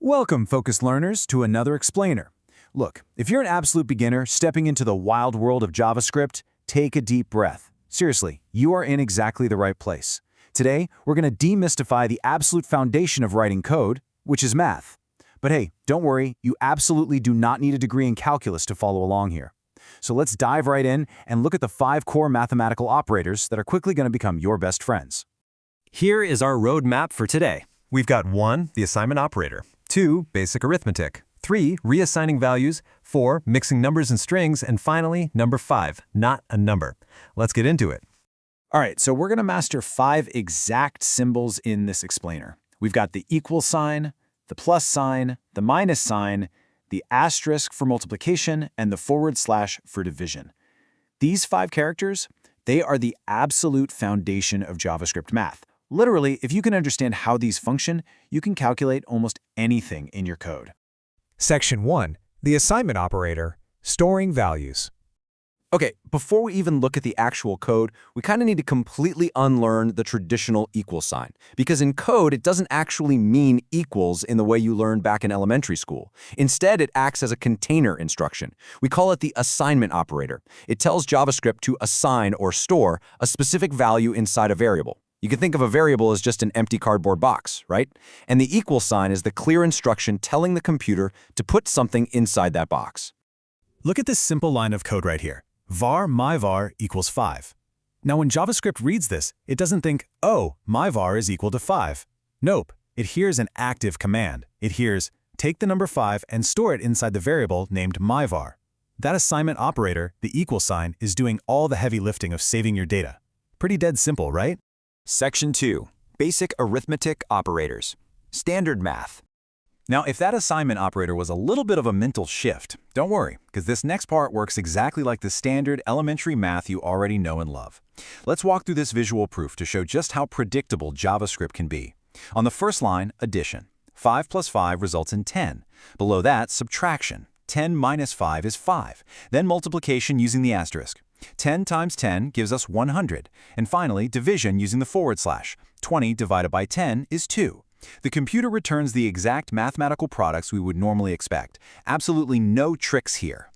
Welcome, focused learners, to another explainer. Look, if you're an absolute beginner stepping into the wild world of JavaScript, take a deep breath. Seriously, you are in exactly the right place. Today, we're going to demystify the absolute foundation of writing code, which is math. But hey, don't worry, you absolutely do not need a degree in calculus to follow along here. So let's dive right in and look at the 5 core mathematical operators that are quickly going to become your best friends. Here is our roadmap for today. We've got 1, the assignment operator, 2, basic arithmetic, 3, reassigning values, 4, mixing numbers and strings, and finally, number 5, not a number. Let's get into it. All right, so we're going to master 5 exact symbols in this explainer. We've got the equal sign, the plus sign, the minus sign, the asterisk for multiplication, and the forward slash for division. These 5 characters, they are the absolute foundation of JavaScript math. Literally, if you can understand how these function, you can calculate almost anything in your code. Section 1. The assignment operator, storing values. Okay, before we even look at the actual code, we kind of need to completely unlearn the traditional equal sign. Because in code, it doesn't actually mean equals in the way you learned back in elementary school. Instead, it acts as a container instruction. We call it the assignment operator. It tells JavaScript to assign or store a specific value inside a variable. You can think of a variable as just an empty cardboard box, right? And the equal sign is the clear instruction telling the computer to put something inside that box. Look at this simple line of code right here. var myvar equals 5. Now when JavaScript reads this, it doesn't think, oh, myvar is equal to 5. Nope, it hears an active command. It hears, take the number 5 and store it inside the variable named myvar. That assignment operator, the equal sign, is doing all the heavy lifting of saving your data. Pretty dead simple, right? Section 2. Basic arithmetic operators. Standard math. Now, if that assignment operator was a little bit of a mental shift, don't worry, because this next part works exactly like the standard elementary math you already know and love. Let's walk through this visual proof to show just how predictable JavaScript can be. On the first line, addition. 5 plus 5 results in 10. Below that, subtraction. 10 minus 5 is 5. Then multiplication using the asterisk. 10 times 10 gives us 100. And finally, division using the forward slash. 20 divided by 10 is 2. The computer returns the exact mathematical products we would normally expect. Absolutely no tricks here.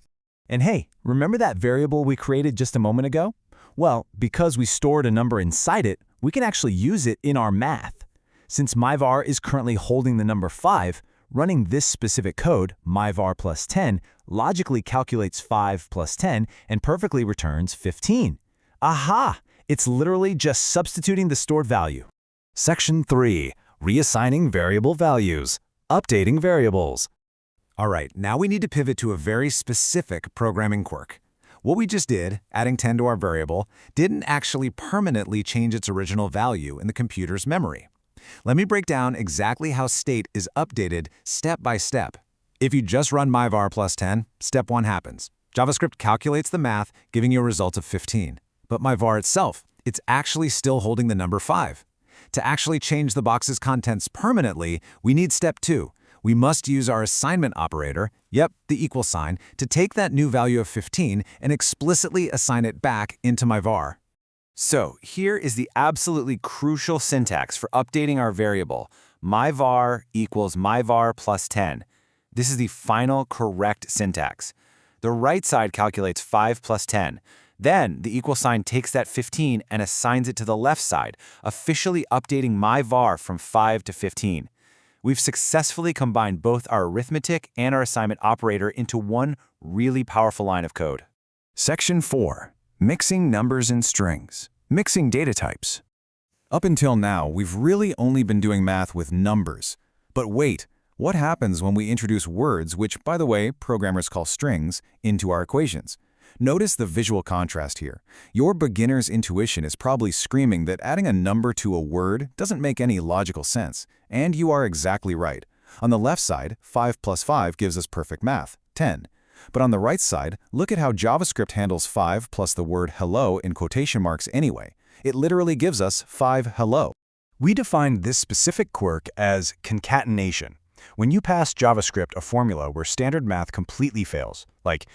And hey, remember that variable we created just a moment ago? Well, because we stored a number inside it, we can actually use it in our math. Since myvar is currently holding the number 5, running this specific code, myvar plus 10, logically calculates 5 plus 10 and perfectly returns 15. Aha! It's literally just substituting the stored value. Section 3. Reassigning variable values. Updating variables. All right, now we need to pivot to a very specific programming quirk. What we just did, adding 10 to our variable, didn't actually permanently change its original value in the computer's memory. Let me break down exactly how state is updated step by step. If you just run myvar plus 10, step 1 happens. JavaScript calculates the math, giving you a result of 15. But myvar itself, it's actually still holding the number 5. To actually change the box's contents permanently, we need step 2. We must use our assignment operator, yep, the equal sign, to take that new value of 15 and explicitly assign it back into myvar. So here is the absolutely crucial syntax for updating our variable. Myvar equals myvar plus 10. This is the final correct syntax. The right side calculates 5 plus 10. Then the equal sign takes that 15 and assigns it to the left side, officially updating myvar from 5 to 15. We've successfully combined both our arithmetic and our assignment operator into one really powerful line of code. Section 4. Mixing numbers and strings. Mixing data types. Up until now, we've really only been doing math with numbers. But wait, what happens when we introduce words, which, by the way, programmers call strings, into our equations? Notice the visual contrast here. Your beginner's intuition is probably screaming that adding a number to a word doesn't make any logical sense. And you are exactly right. On the left side, 5 plus 5 gives us perfect math, 10. But on the right side, look at how JavaScript handles 5 plus the word hello in quotation marks anyway. It literally gives us 5 hello. We defined this specific quirk as concatenation. When you pass JavaScript a formula where standard math completely fails, like,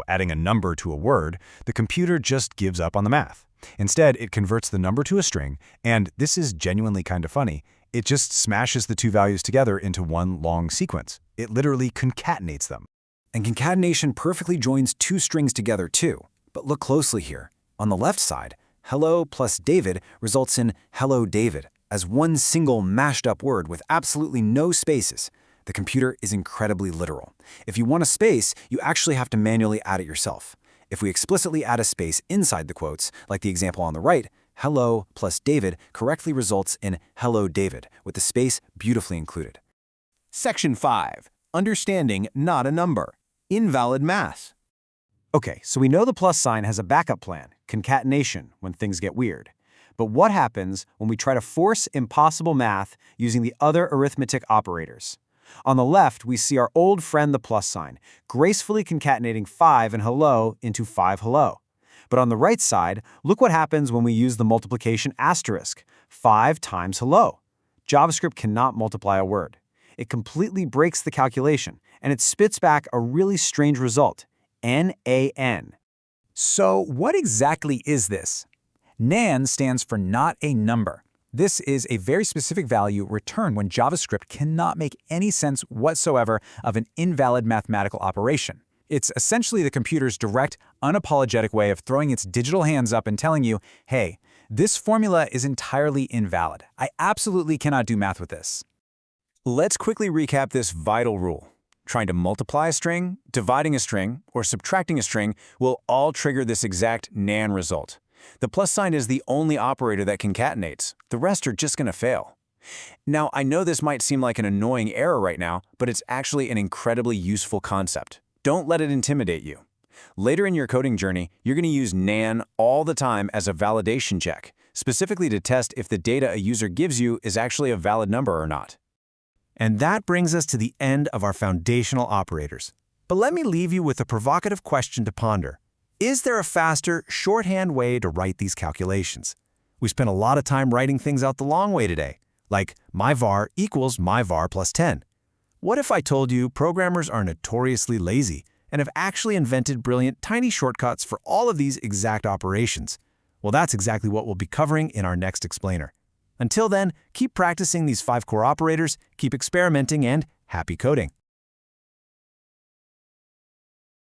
adding a number to a word, the computer just gives up on the math. Instead, it converts the number to a string, and this is genuinely kind of funny, It just smashes the two values together into one long sequence. It literally concatenates them. And concatenation perfectly joins two strings together too. But look closely here. On the left side, hello plus David results in hello David as one single mashed up word with absolutely no spaces. The computer is incredibly literal. If you want a space, you actually have to manually add it yourself. If we explicitly add a space inside the quotes, like the example on the right, hello plus David correctly results in hello David, with the space beautifully included. Section 5. Understanding not a number. Invalid math. Okay, so we know the plus sign has a backup plan, concatenation, when things get weird. But what happens when we try to force impossible math using the other arithmetic operators? On the left, we see our old friend the plus sign, gracefully concatenating 5 and hello into 5 hello. But on the right side, look what happens when we use the multiplication asterisk, 5 times hello. JavaScript cannot multiply a word. It completely breaks the calculation, and it spits back a really strange result, NaN. So what exactly is this? NaN stands for not a number. This is a very specific value returned when JavaScript cannot make any sense whatsoever of an invalid mathematical operation. It's essentially the computer's direct, unapologetic way of throwing its digital hands up and telling you, hey, this formula is entirely invalid. I absolutely cannot do math with this. Let's quickly recap this vital rule. Trying to multiply a string, dividing a string, or subtracting a string will all trigger this exact NaN result. The plus sign is the only operator that concatenates. The rest are just going to fail. Now, I know this might seem like an annoying error right now, but it's actually an incredibly useful concept. Don't let it intimidate you. Later in your coding journey, you're going to use NaN all the time as a validation check, specifically to test if the data a user gives you is actually a valid number or not. And that brings us to the end of our foundational operators. But let me leave you with a provocative question to ponder. Is there a faster, shorthand way to write these calculations? We spent a lot of time writing things out the long way today, like my var equals my var plus 10. What if I told you programmers are notoriously lazy and have actually invented brilliant tiny shortcuts for all of these exact operations? Well, that's exactly what we'll be covering in our next explainer. Until then, keep practicing these 5 core operators, keep experimenting, and happy coding.